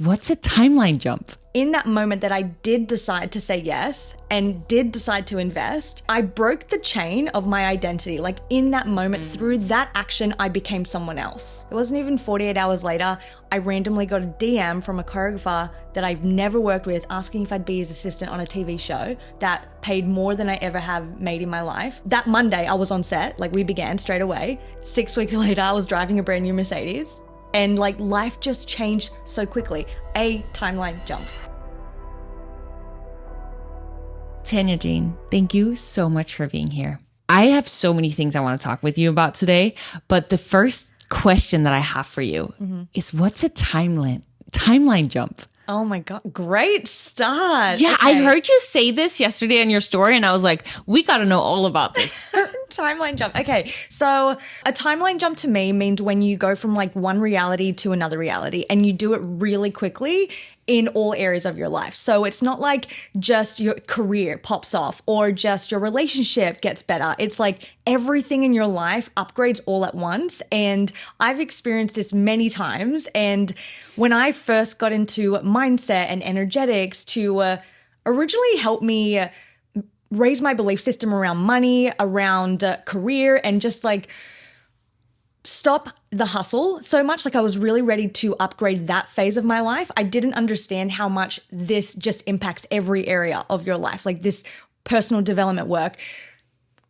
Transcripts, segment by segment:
What's a timeline jump? In that moment that I did decide to say yes and did decide to invest, I broke the chain of my identity. Like in that moment, through that action, I became someone else. It wasn't even 48 hours later, I randomly got a DM from a choreographer that I've never worked with asking if I'd be his assistant on a TV show that paid more than I ever have made in my life. That Monday, I was on set, like we began straight away. 6 weeks later, I was driving a brand new Mercedes. And like life just changed so quickly. A timeline jump. Tanya Jane, thank you so much for being here. I have so many things I want to talk with you about today, but the first question that I have for you is, what's a timeline jump? Oh my God, great start. Yeah, Okay. I heard you say this yesterday on your story and I was like, we got to know all about this. Timeline jump. Okay, so a timeline jump to me means when you go from like one reality to another reality and you do it really quickly in all areas of your life. So it's not like just your career pops off or just your relationship gets better. It's like everything in your life upgrades all at once. And I've experienced this many times. And when I first got into mindset and energetics to originally help me raise my belief system around money, around career, and just like stop the hustle so much. Like I was really ready to upgrade that phase of my life. I didn't understand how much this just impacts every area of your life. Like this personal development work,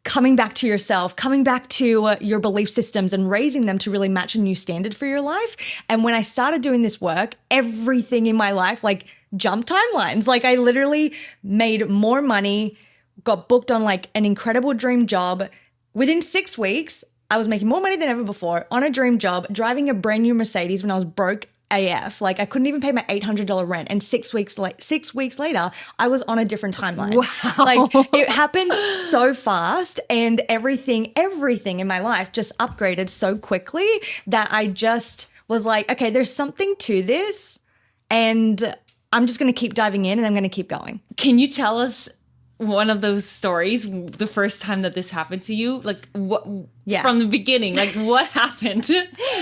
coming back to yourself, coming back to your belief systems and raising them to really match a new standard for your life. And when I started doing this work, everything in my life like jumped timelines. Like I literally made more money, got booked on like an incredible dream job. Within 6 weeks, I was making more money than ever before on a dream job, driving a brand new Mercedes when I was broke AF. Like I couldn't even pay my $800 rent. And 6 weeks later, I was on a different timeline. Wow. Like it happened so fast and everything in my life just upgraded so quickly that I just was like, okay, there's something to this and I'm just going to keep diving in and I'm going to keep going. Can you tell us one of those stories, the first time that this happened to you? Like what, from the beginning, like what happened?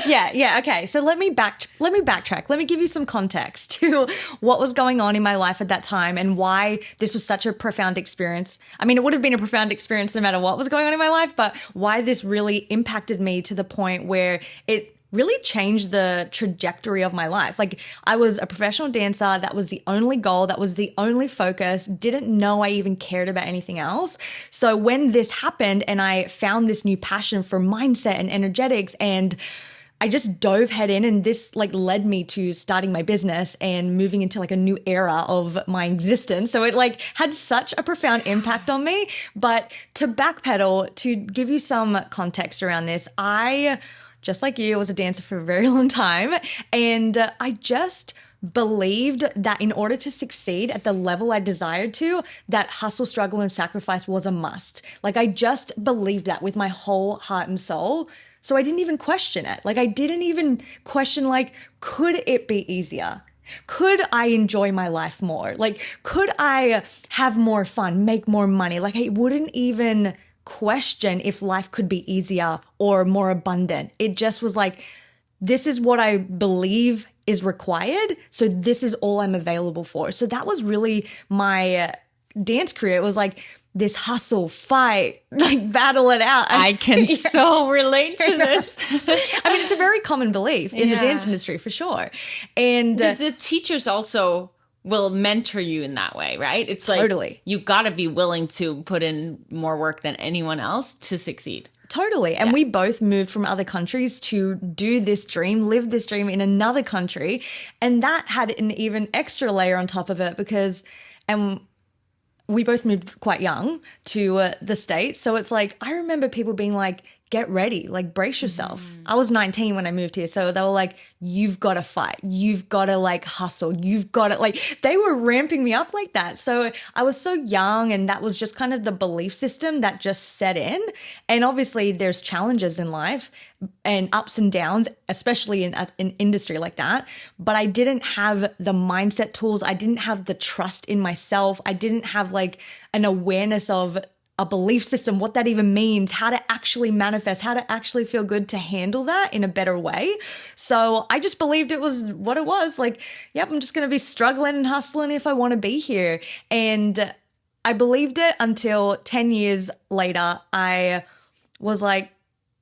Yeah. Okay. So let me backtrack. Let me give you some context to what was going on in my life at that time and why this was such a profound experience. I mean, it would have been a profound experience no matter what was going on in my life, but why this really impacted me to the point where it really changed the trajectory of my life. Like I was a professional dancer. That was the only goal. That was the only focus. Didn't know I even cared about anything else. So when this happened and I found this new passion for mindset and energetics and I just dove head in and this like led me to starting my business and moving into like a new era of my existence. So it like had such a profound impact on me. But to backpedal, to give you some context around this, I, just like you, was a dancer for a very long time. And I just believed that in order to succeed at the level I desired to, that hustle, struggle, and sacrifice was a must. Like I just believed that with my whole heart and soul. So I didn't even question it. Like I didn't even question like, could it be easier? Could I enjoy my life more? Like, could I have more fun, make more money? Like I wouldn't even question if life could be easier or more abundant. It just was like, this is what I believe is required. So this is all I'm available for. So that was really my dance career. It was like this hustle, fight, like battle it out. I can so relate to this. I mean, it's a very common belief in the dance industry for sure. And the teachers also will mentor you in that way, right? It's like totally. You got to be willing to put in more work than anyone else to succeed. Totally. And we both moved from other countries to do this dream, live this dream in another country. And that had an even extra layer on top of it because we both moved quite young to the States. So it's like, I remember people being like, get ready, like brace yourself. I was 19 when I moved here. So they were like, you've got to fight. You've got to like hustle. You've got to like, they were ramping me up like that. So I was so young and that was just kind of the belief system that just set in. And obviously there's challenges in life and ups and downs, especially in an industry like that. But I didn't have the mindset tools. I didn't have the trust in myself. I didn't have like an awareness of a belief system, what that even means, how to actually manifest, how to actually feel good to handle that in a better way. So I just believed it was what it was. Like, yep, I'm just going to be struggling and hustling if I want to be here. And I believed it until 10 years later, I was like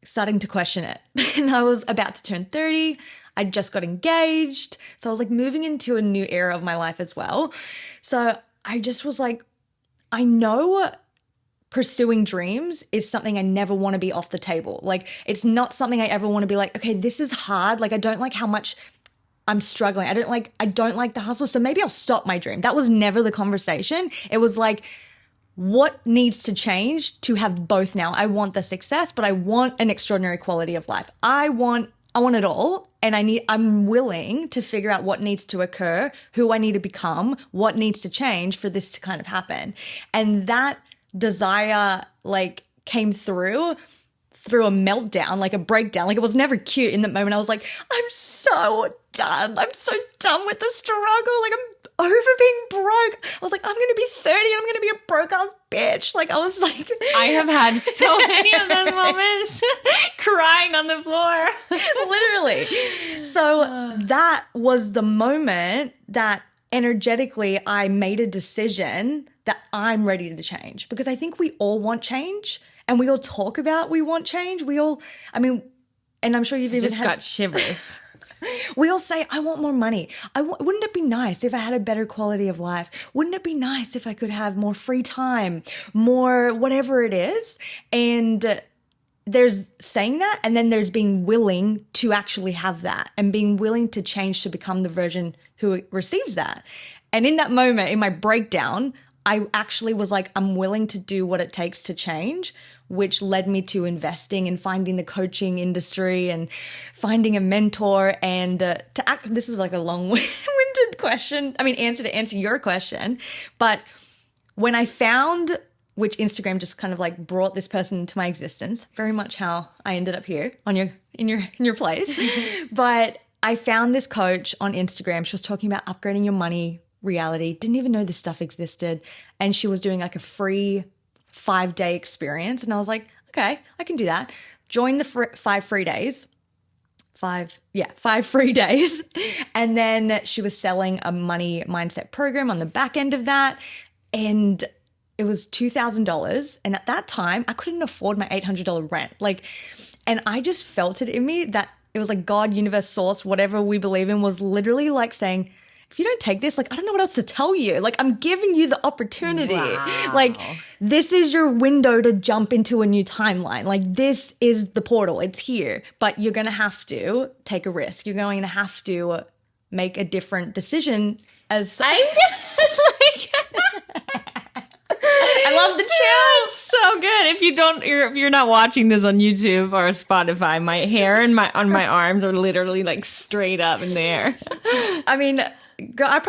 starting to question it. And I was about to turn 30. I just got engaged. So I was like moving into a new era of my life as well. So I just was like, I know pursuing dreams is something I never want to be off the table. Like, it's not something I ever want to be like, okay, this is hard. Like, I don't like how much I'm struggling. I don't like the hustle. So maybe I'll stop my dream. That was never the conversation. It was like, what needs to change to have both now? I want the success, but I want an extraordinary quality of life. I want it all. And I'm willing to figure out what needs to occur, who I need to become, what needs to change for this to kind of happen. And that desire like came through a meltdown, like a breakdown. Like, it was never cute in that moment. I was like, I'm so done. I'm so done with the struggle. Like, I'm over being broke. I was like, I'm going to be 30 and I'm going to be a broke ass bitch. Like, I was like, I have had so many of those moments crying on the floor. Literally. So that was the moment that energetically I made a decision that I'm ready to change, because I think we all want change and we all talk about we want change. And I'm sure you've even got shivers. We all say, I want more money. Wouldn't it be nice if I had a better quality of life? Wouldn't it be nice if I could have more free time, more whatever it is? And there's saying that, and then there's being willing to actually have that and being willing to change to become the version who receives that. And in that moment, in my breakdown, I actually was like, I'm willing to do what it takes to change, which led me to investing and finding the coaching industry and finding a mentor. And this is like a long-winded question. I mean, answer to answer your question. But when I found, which Instagram just kind of like brought this person into my existence, very much how I ended up here in your place. But I found this coach on Instagram. She was talking about upgrading your money reality. Didn't even know this stuff existed. And she was doing like a free 5-day experience. And I was like, okay, I can do that. Join the 5 free days. 5 free days. And then she was selling a money mindset program on the back end of that. And it was $2,000. And at that time, I couldn't afford my $800 rent. And I just felt it in me that it was like God, universe, source, whatever we believe in, was literally like saying, if you don't take this, like, I don't know what else to tell you. Like, I'm giving you the opportunity. Wow. Like, this is your window to jump into a new timeline. Like, this is the portal. It's here. But you're going to have to take a risk. You're going to have to make a different decision as... I love the chills. So good. If you're not watching this on YouTube or Spotify, my hair and on my arms are literally like straight up in the air. I mean, girl,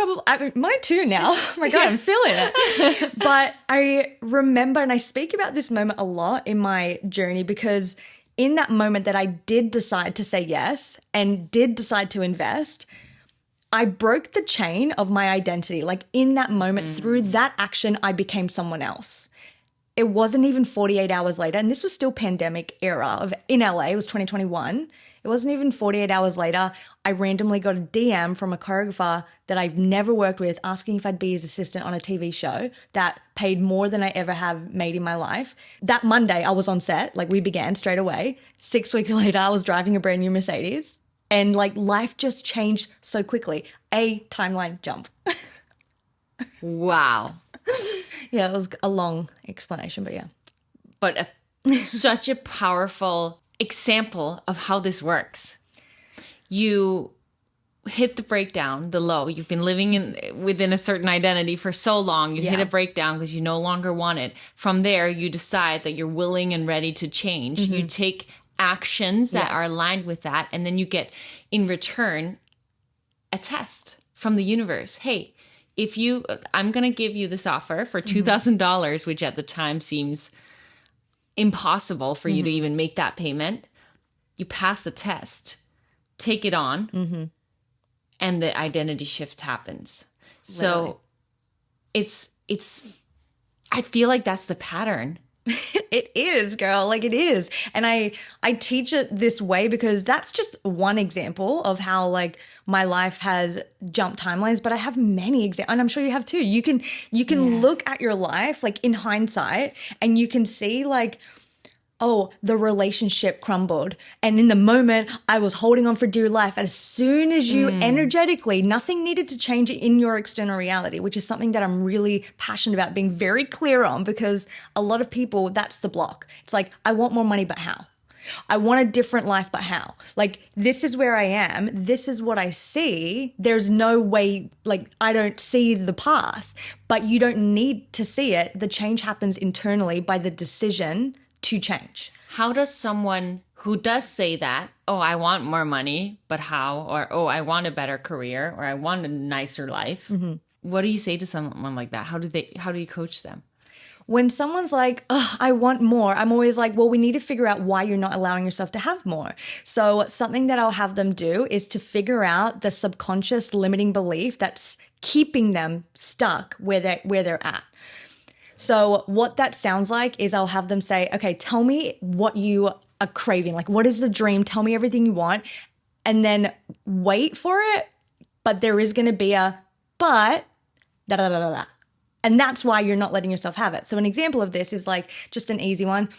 mine too now. Oh my God, I'm feeling it. But I remember, and I speak about this moment a lot in my journey, because in that moment that I did decide to say yes and did decide to invest, I broke the chain of my identity. Like, in that moment, through that action, I became someone else. It wasn't even 48 hours later, and this was still pandemic era in LA. It was 2021. It wasn't even 48 hours later, I randomly got a DM from a choreographer that I've never worked with, asking if I'd be his assistant on a TV show that paid more than I ever have made in my life. That Monday, I was on set. Like, we began straight away. 6 weeks later, I was driving a brand new Mercedes. And like, life just changed so quickly. A timeline jump. Wow. Yeah, it was a long explanation, but yeah. But such a powerful example of how this works. You hit the breakdown, the low. You've been living within a certain identity for so long. You hit a breakdown because you no longer want it. From there, you decide that you're willing and ready to change. You take actions that are aligned with that, and then you get in return a test from the universe. Hey, I'm going to give you this offer for $2,000, which at the time seems impossible for you to even make that payment. You pass the test, take it on, and the identity shift happens. Literally. So it's I feel like that's the pattern It is, girl. Like, it is. And I teach it this way because that's just one example of how like my life has jumped timelines, but I have many examples, and I'm sure you have too. You can look at your life like in hindsight and you can see like, oh, the relationship crumbled. And in the moment, I was holding on for dear life. And as soon as you energetically, nothing needed to change in your external reality, which is something that I'm really passionate about being very clear on, because a lot of people, that's the block. It's like, I want more money, but how? I want a different life, but how? Like, this is where I am. This is what I see. There's no way, like, I don't see the path, but you don't need to see it. The change happens internally by the decision to change. How does someone who does say that, oh, I want more money, but how? Or, oh, I want a better career, or I want a nicer life. What do you say to someone like that? How do you coach them? When someone's like, oh, I want more, I'm always like, well, we need to figure out why you're not allowing yourself to have more. So something that I'll have them do is to figure out the subconscious limiting belief that's keeping them stuck where they're at. So what that sounds like is I'll have them say, okay, tell me what you are craving. Like, what is the dream? Tell me everything you want. And then wait for it. But there is going to be a but, da da da da da. And that's why you're not letting yourself have it. So an example of this is like just an easy one.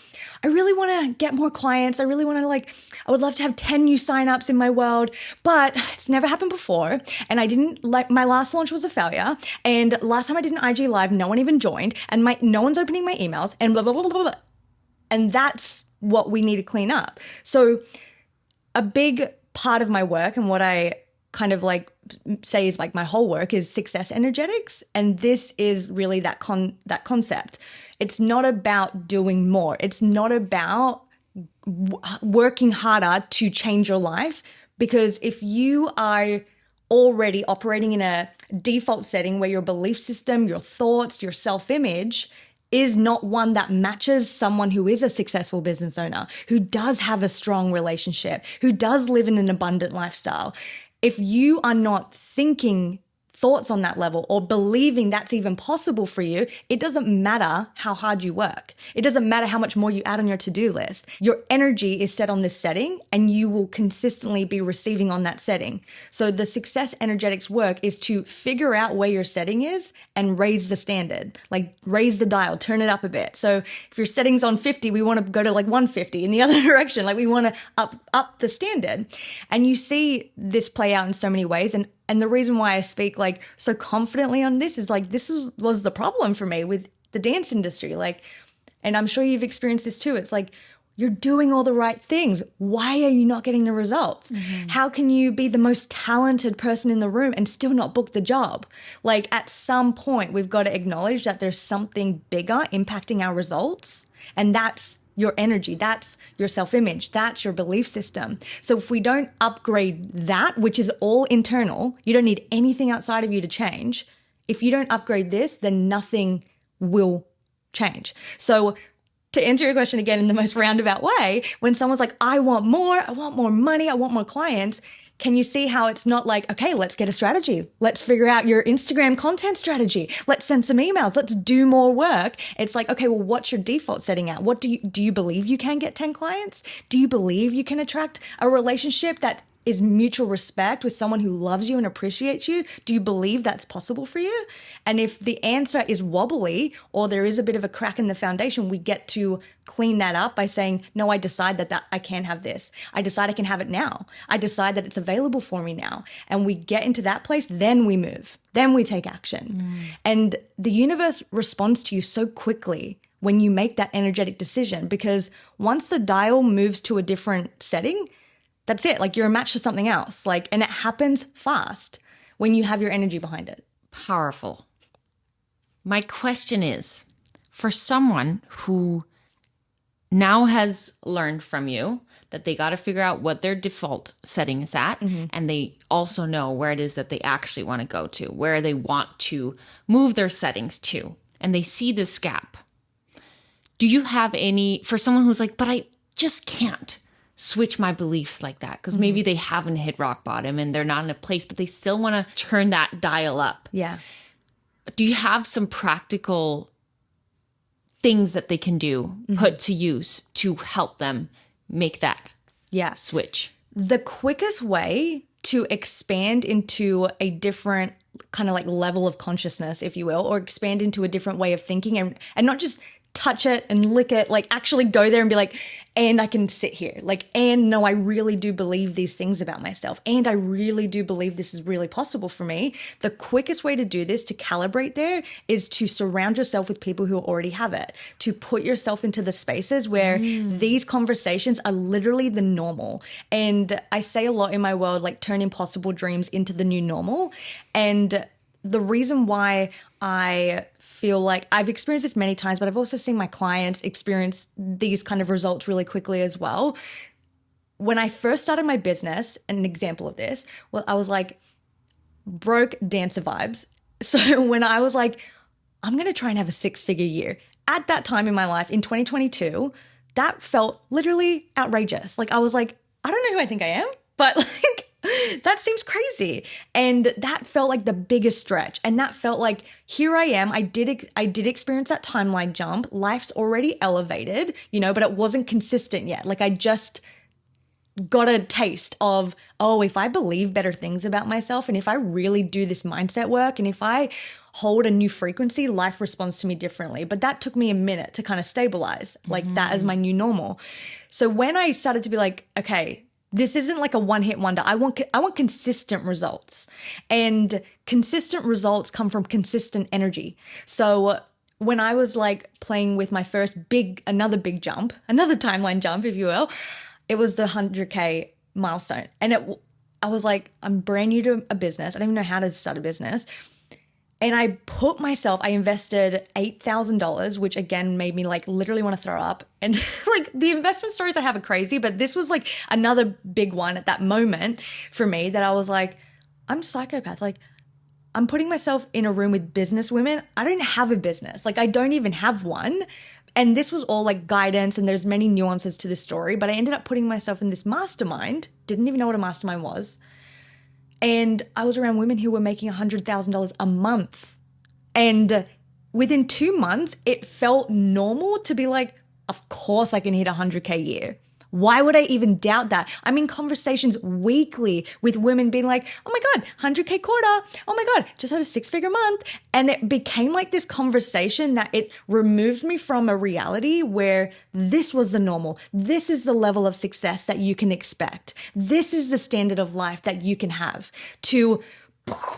I really want to get more clients. I really want to I would love to have 10 new signups in my world, but it's never happened before. And my last launch was a failure. And last time I did an IG live, no one even joined, and no one's opening my emails, and blah, blah, blah, blah, blah. And that's what we need to clean up. So a big part of my work and what I kind of like say is like my whole work is success energetics. And this is really that concept. It's not about doing more. It's not about working harder to change your life, because if you are already operating in a default setting where your belief system, your thoughts, your self-image is not one that matches someone who is a successful business owner, who does have a strong relationship, who does live in an abundant lifestyle, if you are not thinking thoughts on that level or believing that's even possible for you, it doesn't matter how hard you work. It doesn't matter how much more you add on your to-do list. Your energy is set on this setting and you will consistently be receiving on that setting. So the success energetics work is to figure out where your setting is and raise the standard, like raise the dial, turn it up a bit. So if your setting's on 50, we want to go to like 150 in the other direction. Like we want to up the standard. And you see this play out in so many ways. And the reason why I speak like so confidently on this is like, was the problem for me with the dance industry. Like, and I'm sure you've experienced this too. It's like, you're doing all the right things. Why are you not getting the results? Mm-hmm. How can you be the most talented person in the room and still not book the job? Like at some point, we've got to acknowledge that there's something bigger impacting our results. And that's your energy, that's your self-image, that's your belief system. So if we don't upgrade that, which is all internal, you don't need anything outside of you to change. If you don't upgrade this, then nothing will change. So to answer your question again in the most roundabout way, when someone's like, I want more money, I want more clients, can you see how it's not like, okay, let's get a strategy. Let's figure out your Instagram content strategy. Let's send some emails. Let's do more work. It's like, okay, well, what's your default setting at? What do you believe you can get 10 clients? Do you believe you can attract a relationship that is mutual respect with someone who loves you and appreciates you? Do you believe that's possible for you? And if the answer is wobbly or there is a bit of a crack in the foundation, we get to clean that up by saying, no, I decide that I can have this. I decide I can have it now. I decide that it's available for me now. And we get into that place, then we move. Then we take action. And the universe responds to you so quickly when you make that energetic decision, because once the dial moves to a different setting, that's it. Like you're a match to something else. Like, and it happens fast when you have your energy behind it. Powerful. My question is, for someone who now has learned from you that they got to figure out what their default setting is at, and they also know where it is that they actually want to go to, where they want to move their settings to, and they see this gap. Do you have any, for someone who's like, but I just can't switch my beliefs like that, because maybe they haven't hit rock bottom and they're not in a place, but they still want to turn that dial up. Yeah. Do you have some practical things that they can do, put to use to help them make that switch? The quickest way to expand into a different kind of like level of consciousness, if you will, or expand into a different way of thinking and not just touch it and lick it, like actually go there and be like, and I can sit here, like, and no, I really do believe these things about myself. And I really do believe this is really possible for me. The quickest way to do this, to calibrate there, is to surround yourself with people who already have it, to put yourself into the spaces where these conversations are literally the normal. And I say a lot in my world, like turn impossible dreams into the new normal. And the reason why I feel like I've experienced this many times, but I've also seen my clients experience these kind of results really quickly as well. When I first started my business, an example of this, well, I was like broke dancer vibes. So when I was like, I'm going to try and have a 6-figure year at that time in my life in 2022, that felt literally outrageous. Like I was like, I don't know who I think I am, but like, that seems crazy. And that felt like the biggest stretch. And that felt like, here I am. I did experience that timeline jump. Life's already elevated, you know, but it wasn't consistent yet. Like I just got a taste of, oh, if I believe better things about myself and if I really do this mindset work and if I hold a new frequency, life responds to me differently. But that took me a minute to kind of stabilize, like that as my new normal. So when I started to be like, okay, this isn't like a one-hit wonder. I want consistent results. And consistent results come from consistent energy. So when I was like playing with my first another big jump, another timeline jump, if you will, it was the 100K milestone. And I was like, I'm brand new to a business. I don't even know how to start a business. And I invested $8,000, which again made me like literally want to throw up. And like the investment stories I have are crazy, but this was like another big one at that moment for me that I was like, I'm psychopath. Like I'm putting myself in a room with business women. I don't have a business. Like I don't even have one. And this was all like guidance and there's many nuances to this story, but I ended up putting myself in this mastermind. Didn't even know what a mastermind was. And I was around women who were making $100,000 a month. And within 2 months, it felt normal to be like, of course I can hit 100K a year. Why would I even doubt that? I'm in conversations weekly with women being like, oh my God, 100K quarter. Oh my God, just had a 6-figure month. And it became like this conversation that it removed me from a reality where this was the normal. This is the level of success that you can expect. This is the standard of life that you can have. To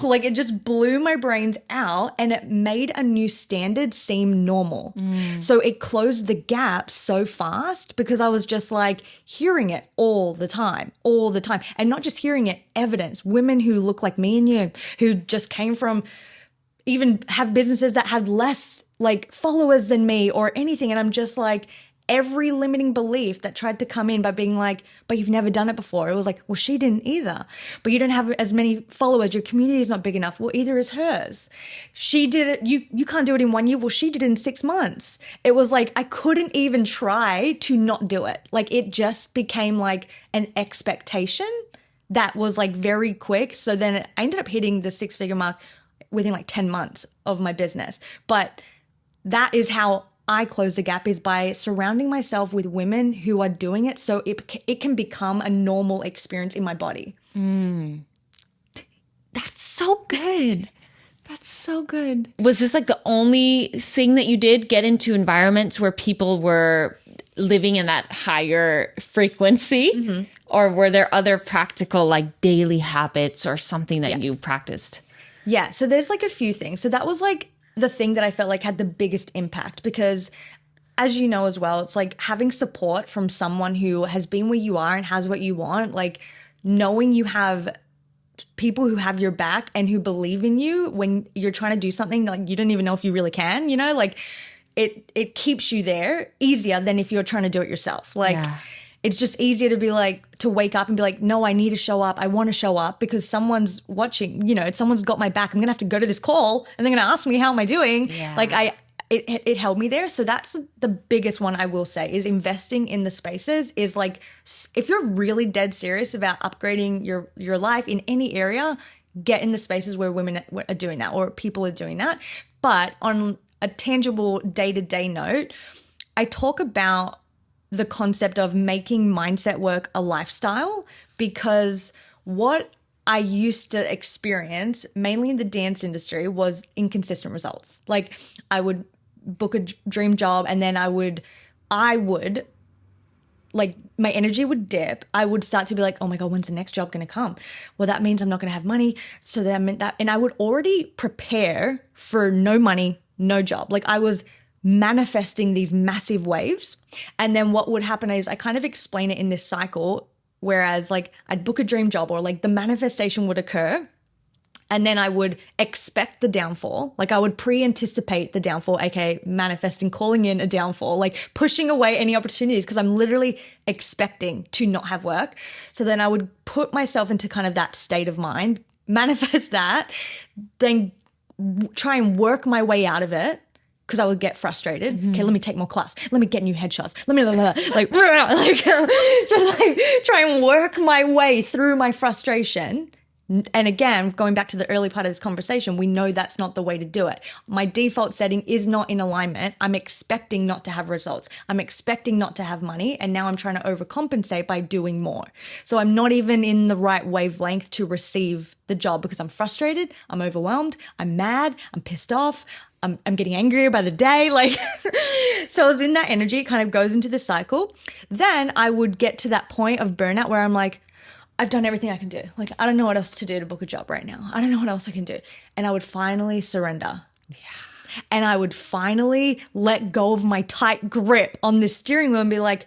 like it just blew my brains out and it made a new standard seem normal. So it closed the gap so fast because I was just like hearing it all the time. And not just hearing it, evidence. Women who look like me and you, who just came from, even have businesses that had less like followers than me or anything. And I'm just like, every limiting belief that tried to come in by being like, but you've never done it before. It was like, well, she didn't either. But you don't have as many followers. Your community is not big enough. Well, either is hers. She did it. You can't do it in 1 year. Well, she did it in 6 months. It was like, I couldn't even try to not do it. Like it just became like an expectation that was like very quick. So then I ended up hitting the 6-figure mark within like 10 months of my business. But that is how I close the gap, is by surrounding myself with women who are doing it so it can become a normal experience in my body. That's so good. That's so good. Was this like the only thing that you did, get into environments where people were living in that higher frequency? Or were there other practical like daily habits or something that you practiced? Yeah, so there's like a few things. So that was like the thing that I felt like had the biggest impact because, as you know as well, it's like having support from someone who has been where you are and has what you want, like knowing you have people who have your back and who believe in you when you're trying to do something like you don't even know if you really can, you know, like it keeps you there easier than if you're trying to do it yourself. Like it's just easier to be like, to wake up and be like, no, I need to show up. I want to show up because someone's watching, you know, someone's got my back. I'm going to have to go to this call and they're going to ask me, how am I doing? Like it held me there. So that's the biggest one I will say, is investing in the spaces. Is like, if you're really dead serious about upgrading your life in any area, get in the spaces where women are doing that or people are doing that. But on a tangible day-to-day note, I talk about the concept of making mindset work a lifestyle, because what I used to experience mainly in the dance industry was inconsistent results. Like I would book a dream job and then I would like my energy would dip. I would start to be like, oh my God, when's the next job going to come? Well, that means I'm not going to have money. So that meant that, and I would already prepare for no money, no job. Like I was manifesting these massive waves. And then what would happen is I kind of explain it in this cycle, whereas like I'd book a dream job or like the manifestation would occur. And then I would expect the downfall. Like I would pre-anticipate the downfall, aka manifesting, calling in a downfall, like pushing away any opportunities because I'm literally expecting to not have work. So then I would put myself into kind of that state of mind, manifest that, then try and work my way out of it because I would get frustrated. Mm-hmm. Okay, let me take more class. Let me get new headshots. Let me like just like try and work my way through my frustration. And again, going back to the early part of this conversation, we know that's not the way to do it. My default setting is not in alignment. I'm expecting not to have results. I'm expecting not to have money. And now I'm trying to overcompensate by doing more. So I'm not even in the right wavelength to receive the job because I'm frustrated, I'm overwhelmed, I'm mad, I'm pissed off, I'm getting angrier by the day. Like, so I was in that energy. It kind of goes into the cycle. Then I would get to that point of burnout where I'm like, I've done everything I can do. Like, I don't know what else to do to book a job right now. I don't know what else I can do. And I would finally surrender. Yeah. And I would finally let go of my tight grip on the steering wheel and be like,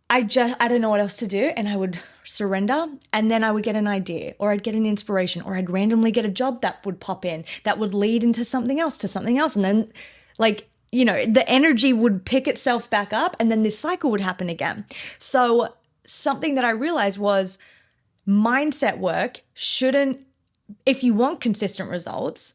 I don't know what else to do. And I would surrender. And then I would get an idea, or I'd get an inspiration, or I'd randomly get a job that would pop in that would lead into something else, to something else. And then like, you know, the energy would pick itself back up and then this cycle would happen again. So something that I realized was mindset work shouldn't, if you want consistent results,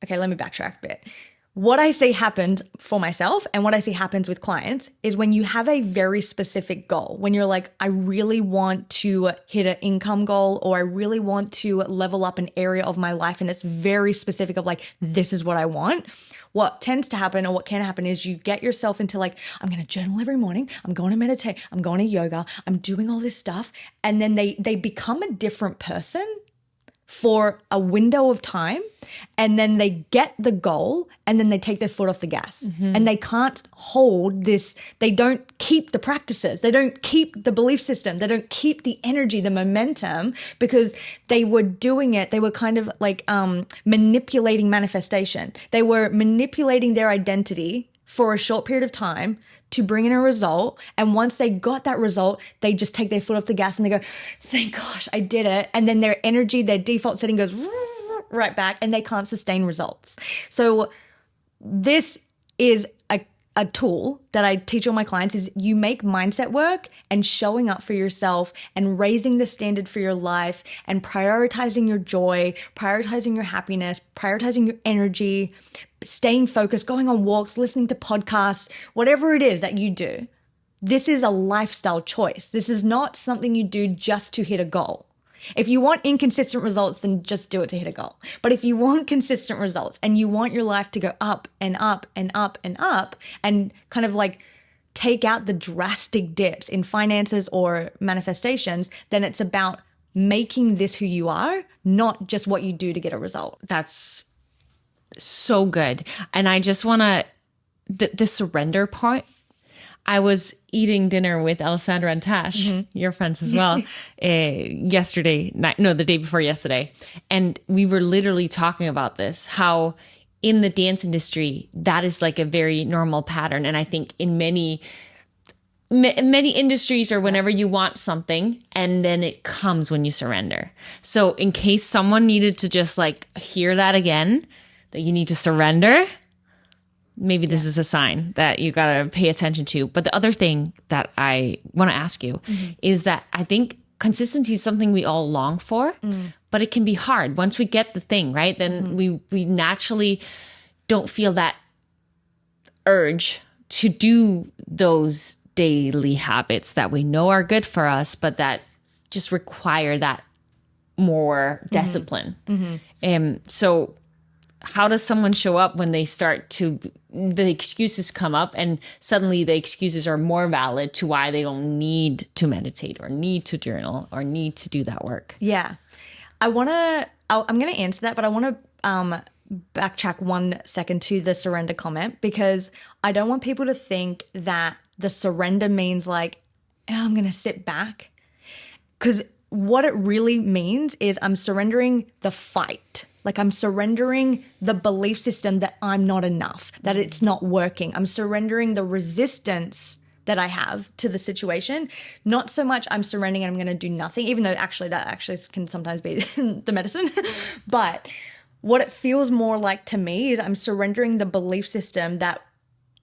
okay, let me backtrack a bit. What I see happens for myself and what I see happens with clients is when you have a very specific goal, when you're like, I really want to hit an income goal, or I really want to level up an area of my life, and it's very specific of like, this is what I want. What tends to happen, or what can happen, is you get yourself into like, I'm going to journal every morning. I'm going to meditate. I'm going to yoga. I'm doing all this stuff. And then they become a different person for a window of time, and then they get the goal and then they take their foot off the gas. Mm-hmm. And they can't hold this. They don't keep the practices. They don't keep the belief system. They don't keep the energy, the momentum, because they were doing it. They were kind of like manipulating manifestation. They were manipulating their identity for a short period of time to bring in a result. And once they got that result, they just take their foot off the gas and they go, thank gosh, I did it. And then their energy, their default setting goes right back, and they can't sustain results. So this is a tool that I teach all my clients, is you make mindset work and showing up for yourself and raising the standard for your life and prioritizing your joy, prioritizing your happiness, prioritizing your energy, staying focused, going on walks, listening to podcasts, whatever it is that you do. This is a lifestyle choice. This is not something you do just to hit a goal. If you want inconsistent results, then just do it to hit a goal. But if you want consistent results and you want your life to go up and up and up and up, and kind of like take out the drastic dips in finances or manifestations, then it's about making this who you are, not just what you do to get a result. That's so good. And I just want to, the surrender part. I was eating dinner with Alessandra and Tash, your friends as well, yesterday night, no, the day before yesterday. And we were literally talking about this, how in the dance industry, that is like a very normal pattern. And I think in many industries, or whenever you want something and then it comes when you surrender. So in case someone needed to just like hear that again, that you need to surrender, maybe this is a sign that you got to pay attention to. But the other thing that I want to ask you is that I think consistency is something we all long for, but it can be hard. Once we get the thing, right, then we naturally don't feel that urge to do those daily habits that we know are good for us, but that just require that more discipline. So how does someone show up when they start to, the excuses come up and suddenly the excuses are more valid to why they don't need to meditate or need to journal or need to do that work? Yeah. I'm going to answer that, but I want to backtrack 1 second to the surrender comment, because I don't want people to think that the surrender means like, oh, I'm going to sit back. Because what it really means is I'm surrendering the fight. Like I'm surrendering the belief system that I'm not enough, that it's not working. I'm surrendering the resistance that I have to the situation. Not so much I'm surrendering and I'm going to do nothing, even though actually that actually can sometimes be the medicine. But what it feels more like to me is I'm surrendering the belief system that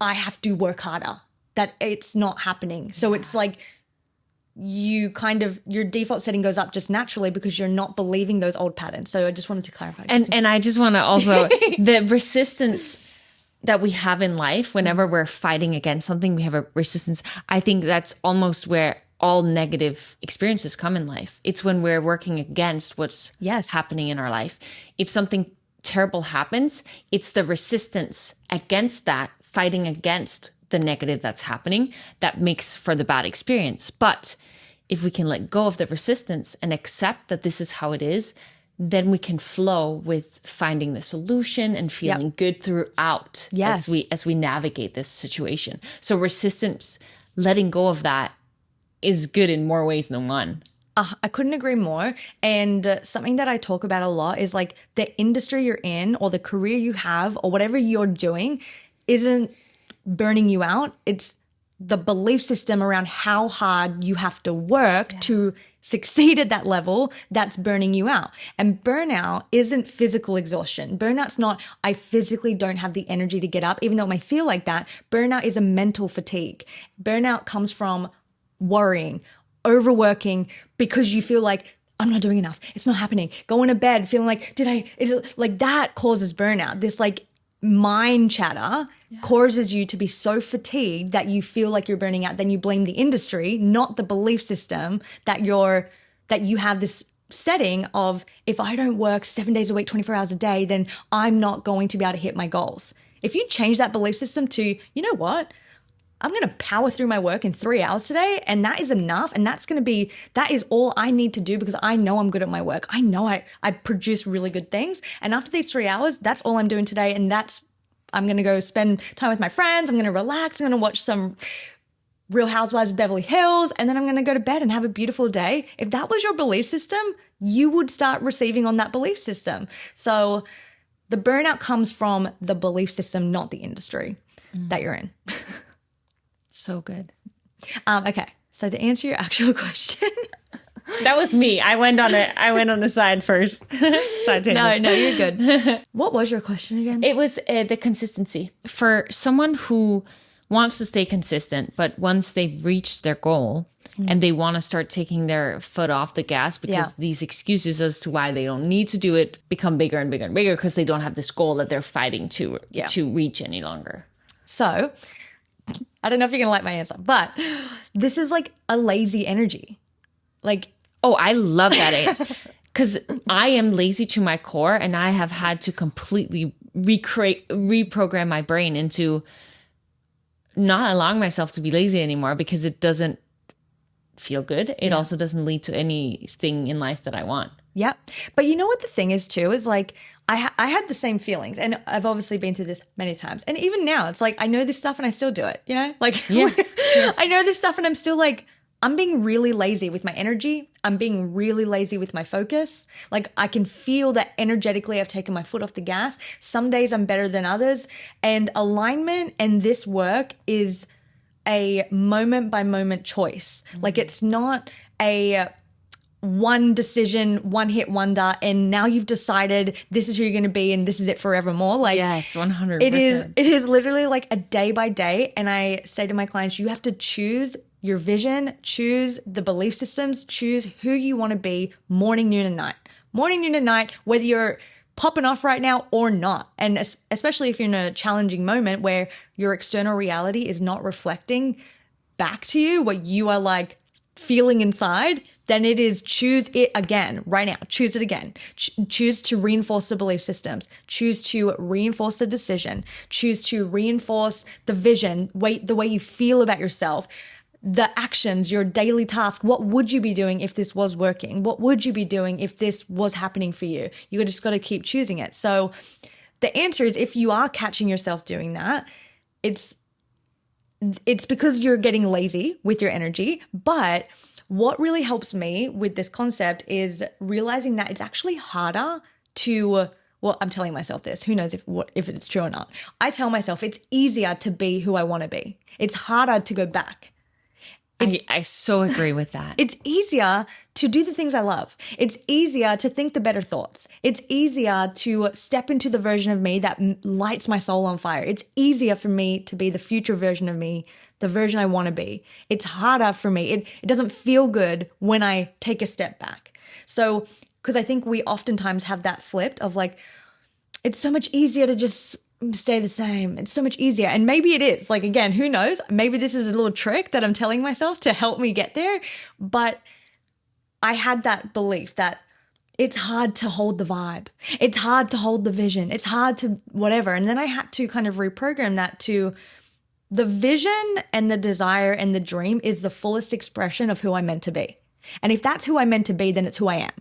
I have to work harder, that it's not happening. So it's like you kind of, your default setting goes up just naturally because you're not believing those old patterns. So I just wanted to clarify. And I just want to also, the resistance that we have in life, whenever we're fighting against something, we have a resistance. I think that's almost where all negative experiences come in life. It's when we're working against what's happening in our life. If something terrible happens, it's the resistance against that, fighting against the negative that's happening, that makes for the bad experience. But if we can let go of the resistance and accept that this is how it is, then we can flow with finding the solution and feeling good throughout as we navigate this situation. So resistance, letting go of that, is good in more ways than one. I couldn't agree more. And something that I talk about a lot is like the industry you're in or the career you have or whatever you're doing isn't burning you out. It's the belief system around how hard you have to work to succeed at that level that's burning you out. And burnout isn't physical exhaustion. Burnout's not, I physically don't have the energy to get up, even though it may feel like that. Burnout is a mental fatigue. Burnout comes from worrying, overworking, because you feel like I'm not doing enough. It's not happening. Going to bed feeling like, like that causes burnout. This like mind chatter causes you to be so fatigued that you feel like you're burning out. Then you blame the industry, not the belief system that you have this setting of, if I don't work 7 days a week, 24 hours a day, then I'm not going to be able to hit my goals. If you change that belief system to, you know what? I'm going to power through my work in 3 hours today, and that is enough. And that is all I need to do because I know I'm good at my work. I know I produce really good things. And after these 3 hours, that's all I'm doing today. And I'm going to go spend time with my friends. I'm going to relax. I'm going to watch some Real Housewives of Beverly Hills, and then I'm going to go to bed and have a beautiful day. If that was your belief system, you would start receiving on that belief system. So the burnout comes from the belief system, not the industry that you're in. So good. Okay. So to answer your actual question. That was me. I went on a side first. No, you're good. What was your question again? It was the consistency. For someone who wants to stay consistent, but once they've reached their goal and they want to start taking their foot off the gas because these excuses as to why they don't need to do it become bigger and bigger and bigger because they don't have this goal that they're fighting to reach any longer. So I don't know if you're going to like my answer, but this is like a lazy energy. Like, oh, I love that answer because I am lazy to my core and I have had to completely reprogram my brain into not allowing myself to be lazy anymore because it doesn't feel good. It also doesn't lead to anything in life that I want. Yeah. But you know what the thing is too, is like, I had the same feelings and I've obviously been through this many times. And even now it's like, I know this stuff and I still do it, you know, like I know this stuff and I'm still like, I'm being really lazy with my energy. I'm being really lazy with my focus. Like I can feel that energetically I've taken my foot off the gas. Some days I'm better than others. And alignment and this work is a moment by moment choice. Like it's not a one decision, one hit wonder, and now you've decided this is who you're going to be and this is it forevermore. Like yes, 100%. It is literally like a day by day. And I say to my clients, you have to choose your vision, choose the belief systems, choose who you want to be morning, noon, and night. Morning, noon, and night, whether you're popping off right now or not. And especially if you're in a challenging moment where your external reality is not reflecting back to you what you are like feeling inside, then it is choose it again right now. Choose it again. Choose to reinforce the belief systems. Choose to reinforce the decision. Choose to reinforce the vision, the way you feel about yourself, the actions, your daily task. What would you be doing if this was working? What would you be doing if this was happening for you? You just got to keep choosing it. So the answer is, if you are catching yourself doing that, it's because you're getting lazy with your energy. But what really helps me with this concept is realizing that it's actually harder to, well, I'm telling myself this. Who knows if it's true or not. I tell myself it's easier to be who I want to be. It's harder to go back. I so agree with that. It's easier to do the things I love. It's easier to think the better thoughts. It's easier to step into the version of me that lights my soul on fire. It's easier for me to be the future version of me, the version I want to be. It's harder for me. It doesn't feel good when I take a step back. So, because I think we oftentimes have that flipped of like, it's so much easier to just stay the same. It's so much easier. And maybe it is. Like, again, who knows? Maybe this is a little trick that I'm telling myself to help me get there. But I had that belief that it's hard to hold the vibe. It's hard to hold the vision. It's hard to whatever. And then I had to kind of reprogram that to the vision and the desire and the dream is the fullest expression of who I'm meant to be. And if that's who I'm meant to be, then it's who I am.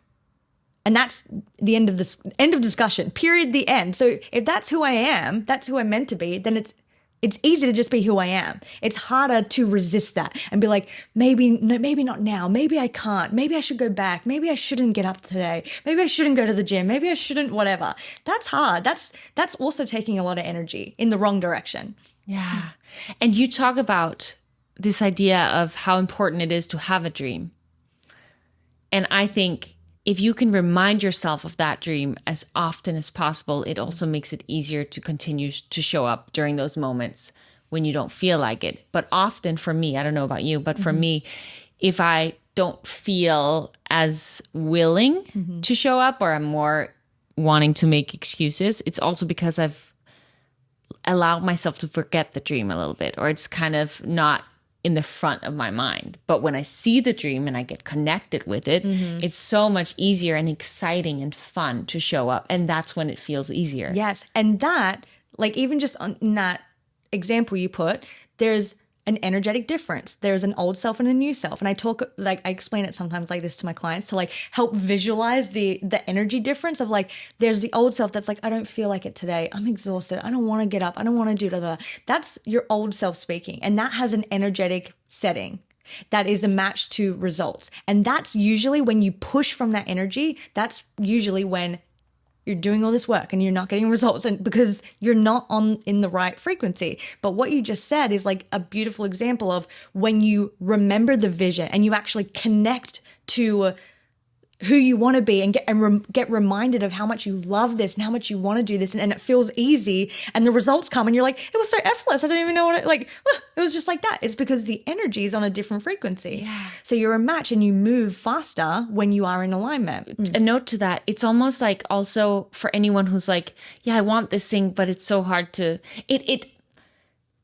And that's the end of discussion, period, the end. So if that's who I am, that's who I'm meant to be, then it's easy to just be who I am. It's harder to resist that and be like, maybe not now. Maybe I can't. Maybe I should go back. Maybe I shouldn't get up today. Maybe I shouldn't go to the gym. Maybe I shouldn't whatever. That's hard. That's also taking a lot of energy in the wrong direction. Yeah. And you talk about this idea of how important it is to have a dream. And I think if you can remind yourself of that dream as often as possible, it also makes it easier to continue to show up during those moments when you don't feel like it. But often for me, I don't know about you, but for me, if I don't feel as willing to show up, or I'm more wanting to make excuses, it's also because I've allowed myself to forget the dream a little bit, or it's kind of not in the front of my mind. But when I see the dream and I get connected with it, it's so much easier and exciting and fun to show up. And that's when it feels easier. Yes. And that, like, even just in that example you put, there's an energetic difference. There's an old self and a new self. And I explain it sometimes like this to my clients to like help visualize the energy difference of like, there's the old self that's like, I don't feel like it today. I'm exhausted. I don't want to get up. I don't want to do that. That's your old self speaking. And that has an energetic setting that is a match to results. And that's usually when you push from that energy, that's usually when you're doing all this work and you're not getting results, and because you're not in the right frequency. But what you just said is like a beautiful example of when you remember the vision and you actually connect to who you want to be and get reminded of how much you love this and how much you want to do this, and it feels easy, and the results come and you're like, it was so effortless. I didn't even know what it was just like that. It's because the energy is on a different frequency. Yeah. So you're a match and you move faster when you are in alignment. A note to that, it's almost like also for anyone who's like, yeah, I want this thing, but it's so hard to,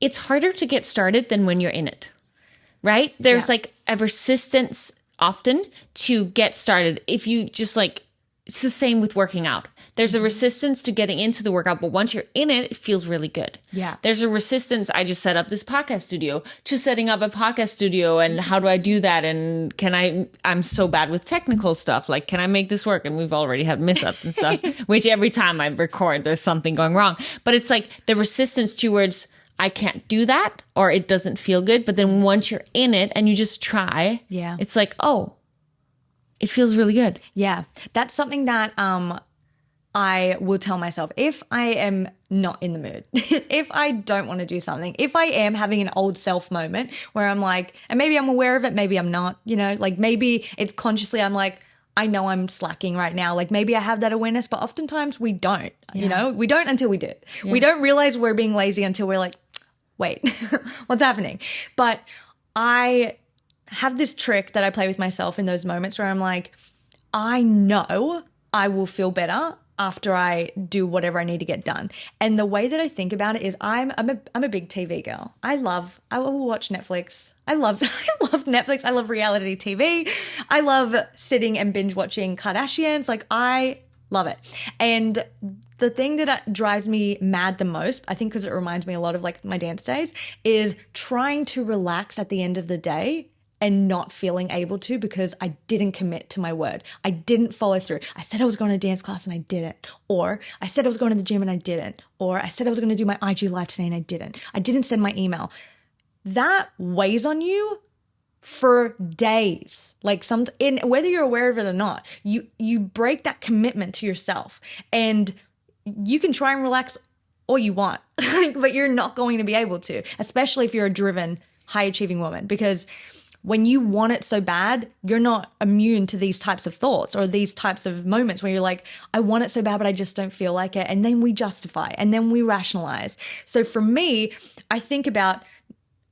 it's harder to get started than when you're in it, right? There's like a resistance often to get started. If you just like, it's the same with working out. There's a resistance to getting into the workout, but once you're in it, it feels really good. Yeah. There's a resistance. I just set up this podcast studio to setting up a podcast studio. And how do I do that? And I'm so bad with technical stuff. Like, can I make this work? And we've already had mishaps and stuff, which every time I record, there's something going wrong. But it's like the resistance towards, I can't do that, or it doesn't feel good. But then once you're in it and you just try, it's like, oh, it feels really good. Yeah. That's something that I will tell myself if I am not in the mood, if I don't want to do something, if I am having an old self moment where I'm like, and maybe I'm aware of it, maybe I'm not, like maybe it's consciously, I'm like, I know I'm slacking right now. Like maybe I have that awareness, but oftentimes we don't, we don't until we do. Yeah. We don't realize we're being lazy until we're like, wait, what's happening? But I have this trick that I play with myself in those moments where I'm like, I know I will feel better after I do whatever I need to get done. And the way that I think about it is I'm a big TV girl. I will watch Netflix. I love Netflix. I love reality TV. I love sitting and binge watching Kardashians. Like, I love it. And the thing that drives me mad the most, I think because it reminds me a lot of like my dance days, is trying to relax at the end of the day and not feeling able to because I didn't commit to my word. I didn't follow through. I said I was going to dance class and I didn't. Or I said I was going to the gym and I didn't. Or I said I was going to do my IG live today and I didn't. I didn't send my email. That weighs on you for days. Like whether you're aware of it or not, you break that commitment to yourself, and you can try and relax all you want, but you're not going to be able to, especially if you're a driven, high achieving woman, because when you want it so bad, you're not immune to these types of thoughts or these types of moments where you're like, I want it so bad, but I just don't feel like it. And then we justify and then we rationalize. So for me, I think about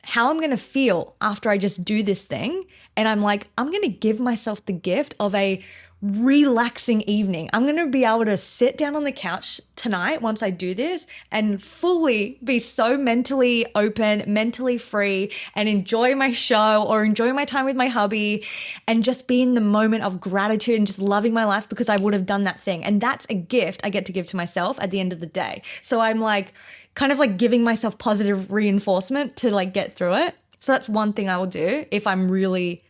how I'm going to feel after I just do this thing. And I'm like, I'm going to give myself the gift of a relaxing evening. I'm going to be able to sit down on the couch tonight once I do this and fully be so mentally open, mentally free, and enjoy my show or enjoy my time with my hubby and just be in the moment of gratitude and just loving my life because I would have done that thing. And that's a gift I get to give to myself at the end of the day. So I'm like, kind of like giving myself positive reinforcement to like get through it. So that's one thing I will do if I'm really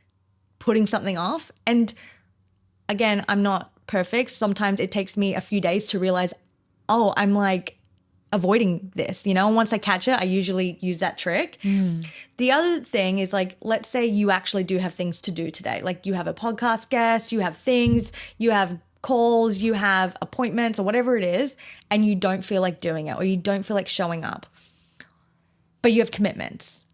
putting something off. And again, I'm not perfect. Sometimes it takes me a few days to realize, oh, I'm like avoiding this, you know? And once I catch it, I usually use that trick. The other thing is like, let's say you actually do have things to do today. Like you have a podcast guest, you have things, you have calls, you have appointments or whatever it is, and you don't feel like doing it or you don't feel like showing up, but you have commitments.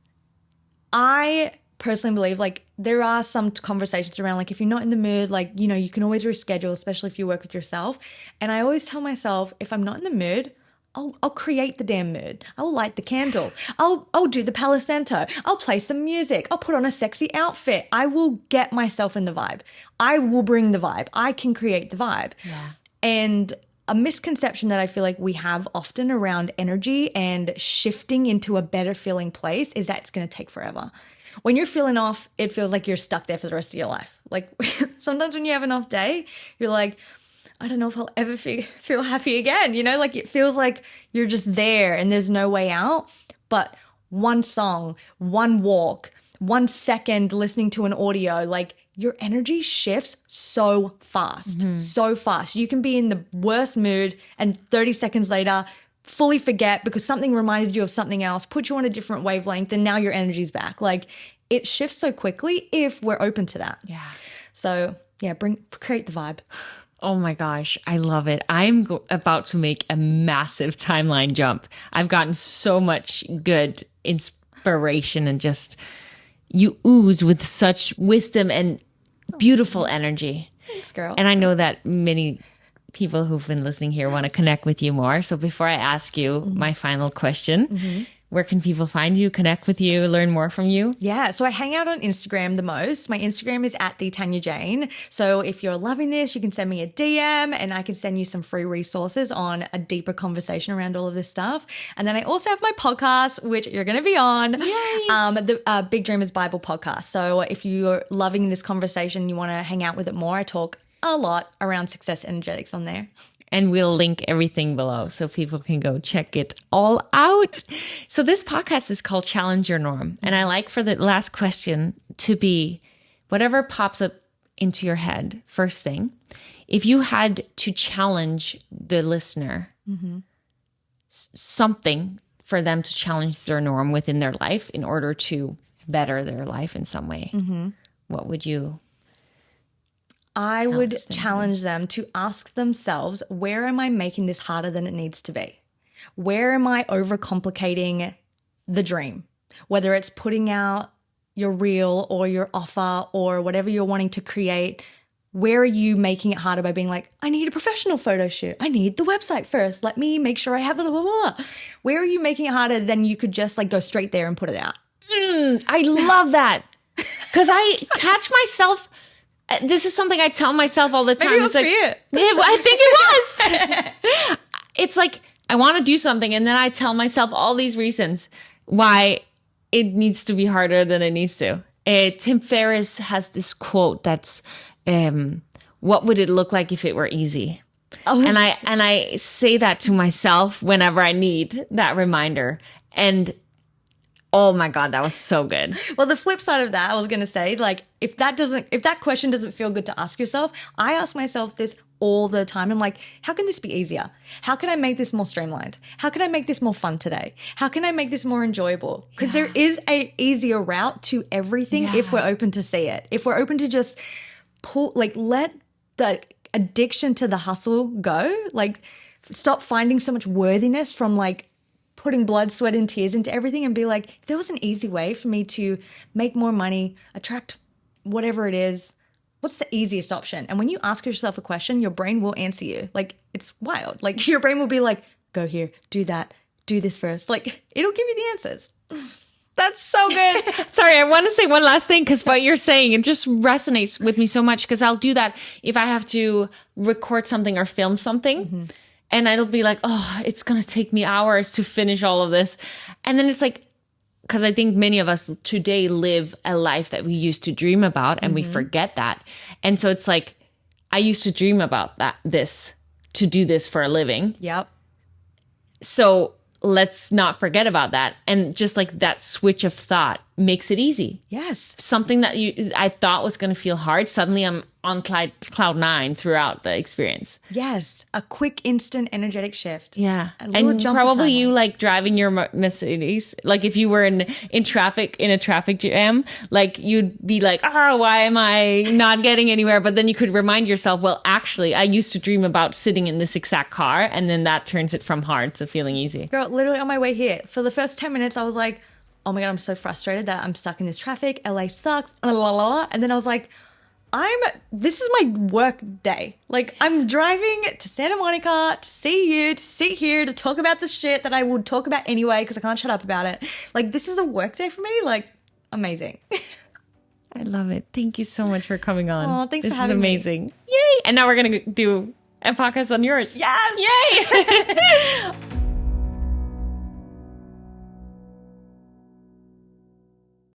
I personally believe like there are some conversations around like if you're not in the mood, like, you know, you can always reschedule, especially if you work with yourself. And I always tell myself, if I'm not in the mood, I'll create the damn mood. I'll light the candle. I'll do the Palo Santo. I'll play some music. I'll put on a sexy outfit. I will get myself in the vibe. I will bring the vibe. I can create the vibe. Yeah. And a misconception that I feel like we have often around energy and shifting into a better feeling place is that it's going to take forever. When you're feeling off, it feels like you're stuck there for the rest of your life. Like sometimes when you have an off day, you're like, I don't know if I'll ever feel happy again. You know, like it feels like you're just there and there's no way out. But one song, one walk, 1 second listening to an audio, like your energy shifts so fast, so fast. You can be in the worst mood and 30 seconds later, fully forget because something reminded you of something else, put you on a different wavelength, and now your energy's back. Like it shifts so quickly if we're open to that. Yeah. So yeah, create the vibe. Oh my gosh, I love it. I'm about to make a massive timeline jump. I've gotten so much good inspiration and just you ooze with such wisdom and beautiful energy. Thanks, girl. And I know that many people who've been listening here want to connect with you more. So before I ask you my final question, where can people find you, connect with you, learn more from you? Yeah, so I hang out on Instagram the most. My Instagram is @TheTanyaJane. So if you're loving this, you can send me a DM and I can send you some free resources on a deeper conversation around all of this stuff. And then I also have my podcast, which you're going to be on, the Big Dreamers Bible podcast. So if you're loving this conversation, you want to hang out with it more, I talk a lot around success energetics on there. And we'll link everything below so people can go check it all out. So this podcast is called Challenge Your Norm. And I like for the last question to be whatever pops up into your head, first thing. If you had to challenge the listener, something for them to challenge their norm within their life in order to better their life in some way, what would you I would challenge them to ask themselves, where am I making this harder than it needs to be? Where am I overcomplicating the dream? Whether it's putting out your reel or your offer or whatever you're wanting to create, where are you making it harder by being like, I need a professional photo shoot. I need the website first. Let me make sure I have it. Blah, blah, blah. Where are you making it harder than you could just like go straight there and put it out? I love that because I catch myself This is something I tell myself all the time. Maybe it was it's like, fear. Yeah, I think it was. It's like, I want to do something, and then I tell myself all these reasons why it needs to be harder than it needs to. Tim Ferriss has this quote that's, what would it look like if it were easy? Oh, And I say that to myself whenever I need that reminder. And oh my God, that was so good. well, the flip side of that, I was going to say, like, if that question doesn't feel good to ask yourself, I ask myself this all the time. I'm like, how can this be easier? How can I make this more streamlined? How can I make this more fun today? How can I make this more enjoyable? Because there is a easier route to everything if we're open to see it. If we're open to just let the addiction to the hustle go, like stop finding so much worthiness from like putting blood, sweat, and tears into everything, and be like, if there was an easy way for me to make more money, attract whatever it is, what's the easiest option? And when you ask yourself a question, your brain will answer you. Like, it's wild. Like, your brain will be like, go here, do that, do this first. Like, it'll give you the answers. That's so good. Sorry, I want to say one last thing, because what you're saying, it just resonates with me so much, because I'll do that if I have to record something or film something. Mm-hmm. And it'll be like, oh, it's going to take me hours to finish all of this. And then it's like, because I think many of us today live a life that we used to dream about, and we forget that. And so it's like, I used to dream about to do this for a living. Yep. So let's not forget about that. And just like that switch of thought makes it easy. Yes. Something that I thought was going to feel hard, suddenly I'm on cloud nine throughout the experience. Yes. A quick, instant, energetic shift. Yeah. And probably you like driving your Mercedes. Like if you were in a traffic jam, like you'd be like, oh, why am I not getting anywhere? But then you could remind yourself, well, actually, I used to dream about sitting in this exact car. And then that turns it from hard to feeling easy. Girl, literally on my way here, for the first 10 minutes, I was like, oh my God, I'm so frustrated that I'm stuck in this traffic. LA sucks. La, la, la, la. And then I was like, this is my work day. Like, I'm driving to Santa Monica to see you, to sit here, to talk about the shit that I would talk about anyway because I can't shut up about it. Like, this is a work day for me. Like, amazing. I love it. Thank you so much for coming on. Oh, thanks for having me. This is amazing. Yay. And now we're going to do a podcast on yours. Yes. Yay.